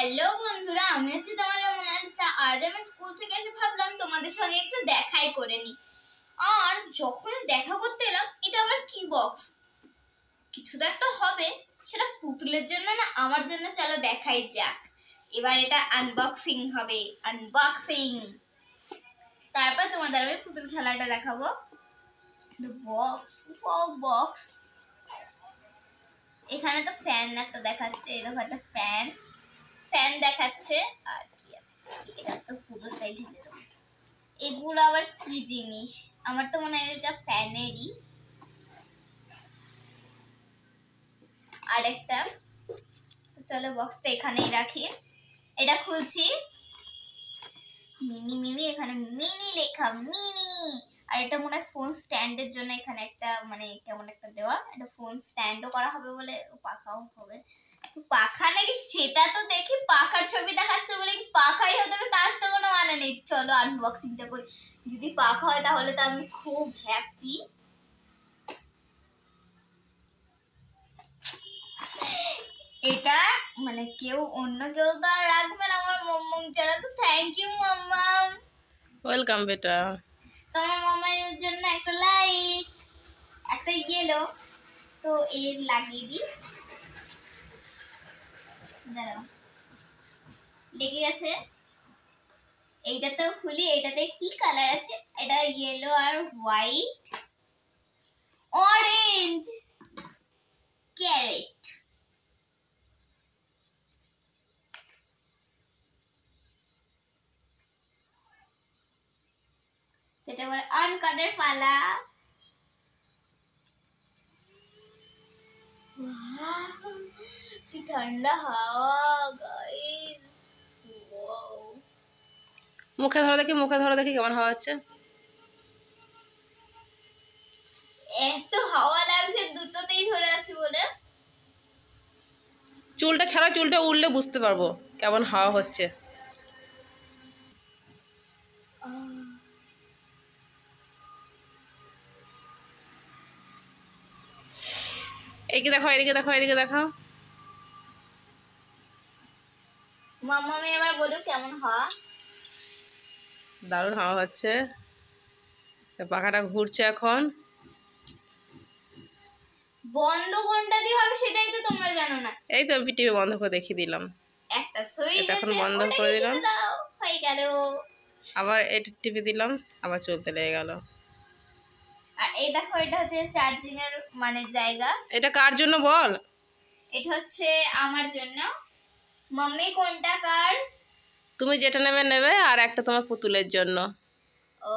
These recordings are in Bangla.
হ্যালো বন্ধুরা, আমি আছি তোমাদের মোনালিসা। আজ আমি স্কুল থেকে এসে ভাবলাম তোমাদের সঙ্গে একটু দেখাই করে নি। আর যখন দেখা করতে এলাম, এটা আবার কি বক্স, কিছু তো একটা হবে। সেটা পুতুলের জন্য না আমার জন্য, চলো দেখাই যাক। এবার এটা আনবক্সিং হবে, আনবক্সিং। তারপর তোমাদের আমি পুতুল খেলাটা দেখাবো। Box, box. এখানে তো ফ্যান একটা দেখাচ্ছে, এই দেখো একটা ফ্যান দেখাচ্ছে। আর কি আছে, এটা তো পুরোটাই ঢেলে দেবো। এগুলো আবার কি জিনিস, আমার তো মনে হয় এটা ফ্যানেরই। আর একটা, চলো বক্সটা এখানেই রাখি। এটা খুলছি। মিনি মিনি, এখানে মিনি লেখা, মিনি। আর এটা মনে হয় ফোন স্ট্যান্ডের জন্য এখানে একটা মানে কেমন একটা দেওয়া। এটা ফোন স্ট্যান্ডও করা হবে বলে, পাখাও হবে। পাখা নাকি সেটা তো দেখি পাখার ছবি দেখাচ্ছে বলে কি পাখাই হতে হবে তার তো কোনো মানে নেই। চলো আনবক্সিংটা করি। যদি পাখা হয় তাহলে তো আমি খুব হ্যাপি। এটা মানে অন্য কেউ তো আর রাখবে না আমার মম্মম ছাড়া। তো থ্যাংক ইউ মাম্মাম। ওয়েলকাম বেটা। তোমার মামার জন্য একটা লাইট, একটা ইয়েলো। তো এর লাগিয়ে দিই। দাঁড়াও, লেগে গেছে। এইটা তো খুলি, এটাতে কি কালার আছে? এটা ইয়েলো আর হোয়াইট, অরেঞ্জ, ক্যারেট। এটা আবার অন করার পালা। কি ঠান্ডা হাওয়া গাইস। মুখে ধরো দেখি কেমন হাওয়া হচ্ছে। এত হাওয়া লাগছে দুটোতেই ধরে আছি বলে। চুলটা ছাড়া, চুলটা উড়লে বুঝতে পারবো কেমন হাওয়া হচ্ছে। এদিকে দেখো। মাম্মামি এবার বলো কেমন হাওয়া। দারুণ হাওয়া হচ্ছে। পাখাটা ঘুরছে এখন। বন্ধ কোনটা দিয়ে হবে সেটাই তো তোমরা জানো না। এই তো টিভি বন্ধ করে দেখিয়ে দিলাম। একটা সুইচ এখন আছে, বন্ধ ওটাকে করে দিলাম। টিপে দাও, হয়ে গেল। আবার এটা টিভি দিলাম, আবার চলতে লেগে গেল। আর এই দেখো, এটা হচ্ছে চার্জিং এর মানে জায়গা। এটা কার জন্য বল? এটা হচ্ছে আমার জন্য। মাম্মি কোনটা কার? তুমি যেটা নেবে, আর একটা তোমার পুতুলের জন্য। ও,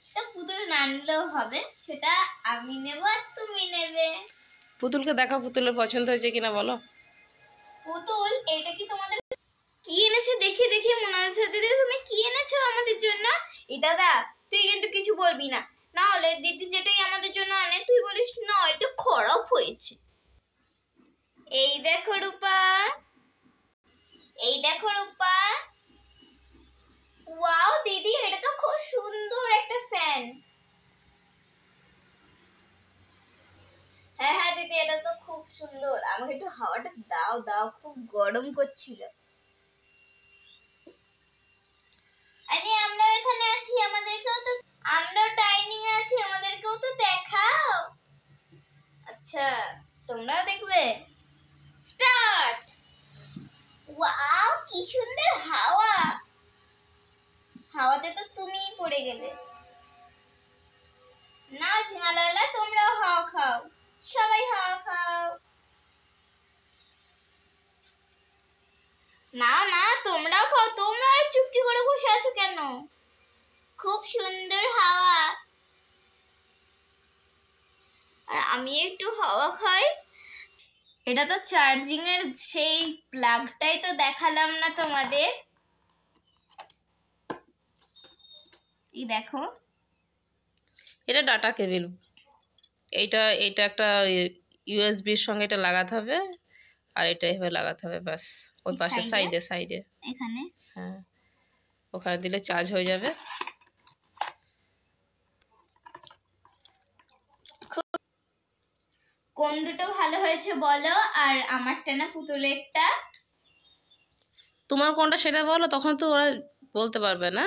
সেটা পুতুল না নিলেও হবে, সেটা আমি নেব আর তুমি নেবে। পুতুলকে দেখো, পুতুলের পছন্দ হয়েছে কিনা বলো। পুতুল, এটা কি তোমাদের কি এনেছে? দেখি দেখি মোনালিসা দিদি, তুমি কি এনেছো আমাদের জন্য? এটা দেখ, তুই কিন্তু কিছু বলবি না, না হলে দিদি যেটাই আমাদের জন্য আনে তুই বলিস না এটা খারাপ হয়েছে। এই দেখো রূপা, এই দেখো রূপা। ওয়াও দিদি, এটা তো খুব সুন্দর একটা ফ্যান। হ্যাঁ হ্যাঁ দিদি, এটা তো খুব সুন্দর। আমাকে একটু হাওয়াটা দাও দাও, খুব গরম করছিল। আরে আমরা এখানে আছি, আমাদেরকেও তো, আমরাও ডাইনিং এ আছি, আমাদেরকেও তো দেখাও। আচ্ছা, তোমরাও দেখবে। স্টার্ট। ওয়াও কি সুন্দর হাওয়া। হাওয়াতে তো তুমিই পড়ে গেলে। না ঝিমালালা, তোমরাও হাওয়া খাও, সবাই হাওয়া খাও। না না, তোমরাও খাও। তোমরা আর চুপটি করে বসে আছো কেন? খুব সুন্দর হাওয়া। আর আমি একটু হাওয়া খাই। এটা তো চার্জিং এর সেই প্লাগটাই তো দেখালাম না তোমাদের। এই দেখো, এটা ডাটা কেবিল। এটা একটা ইউএসবির সঙ্গে এটা লাগাতে হবে, আর এটা এভাবে লাগাতে হবে, ব্যাস। ওই পাশে সাইডে এখানে। হ্যাঁ, ওখানে দিলে চার্জ হয়ে যাবে। কোন দুটো ভালো হয়েছে বলো, আর আমারটা না পুতুলেরটা? তোমার কোনটা সেটা বলো, তখন তো ওরা বলতে পারবে না।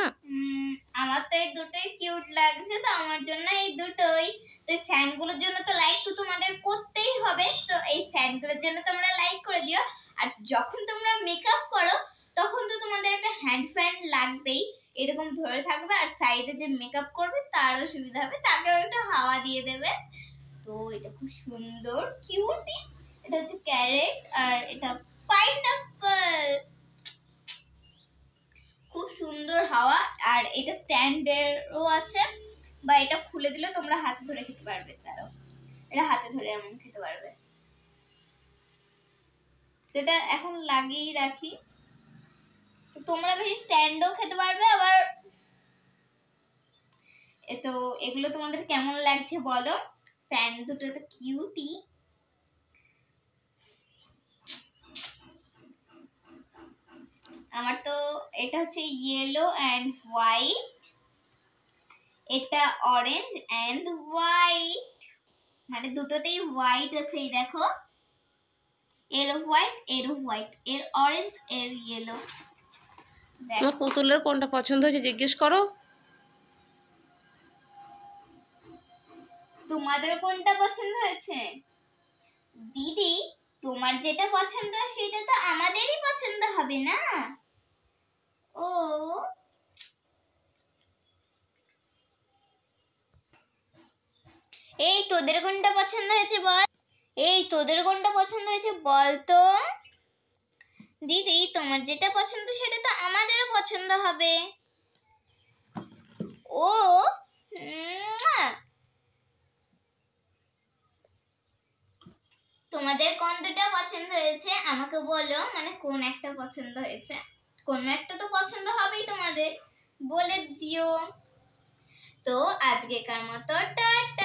আমার তো এই দুটোই কিউট লাগছে, তো আমার জন্য এই দুটোই। তো এই ফ্যানগুলোর জন্য তো লাইক তো তোমাদের করতেই হবে, তো এই ফ্যানগুলোর জন্য তোমরা লাইক করে দিও। আর যখন তোমরা মেকআপ করো তখন তো তোমাদের একটা হ্যান্ড ফ্যান লাগবেই, এরকম ধরে থাকবে, আর সাইডে যে মেকআপ করবে তারও সুবিধা হবে, তাকেও একটু হাওয়া দিয়ে দেবে। তো এটা খুব সুন্দর কিউটি, এটা হচ্ছে ক্যারেট আর এটা পাইনাপল, খুব সুন্দর হাওয়া। আর এটা স্ট্যান্ডেরও আছে, বা এটা খুলে দিলে তোমরা হাতে ধরে খেতে পারবে, তারও এটা হাতে ধরে এমন খেতে পারবে। তো এটা এখন লাগিয়ে রাখি, তো তোমরা বেশি স্ট্যান্ডও খেতে পারবে আবার। তো এগুলো তোমাদের কেমন লাগছে বলো, ফ্যান দুটো তো কিউটি। আমার তো এটা হচ্ছে ইয়েলো অ্যান্ড হোয়াইট, এটা অরেঞ্জ অ্যান্ড হোয়াইট, মানে দুটোতেই হোয়াইট আছে। এই দেখো, এর হোয়াইট, এর হোয়াইট, এর অরেঞ্জ, এর ইয়েলো। তোমার পুতুলের কোনটা পছন্দ হয়েছে জিজ্ঞেস করো। তোমাদের কোনটা পছন্দ হয়েছে? দিদি, তোমার যেটা পছন্দ সেটা তো আমাদেরই পছন্দ হবে না? ও, এই তোদের কোনটা পছন্দ হয়েছে বল, এই তোদের কোনটা পছন্দ হয়েছে বল তো। দিদি, তোমার যেটা পছন্দ সেটা তো আমাদেরও পছন্দ হবে। ও, তোমাদের কোন দুটো পছন্দ হয়েছে আমাকে বলো, মানে কোন একটা পছন্দ হয়েছে, কোন একটা তো পছন্দ হবেই তোমাদের, বলে দিও। তো আজকেকার মতো টাটা।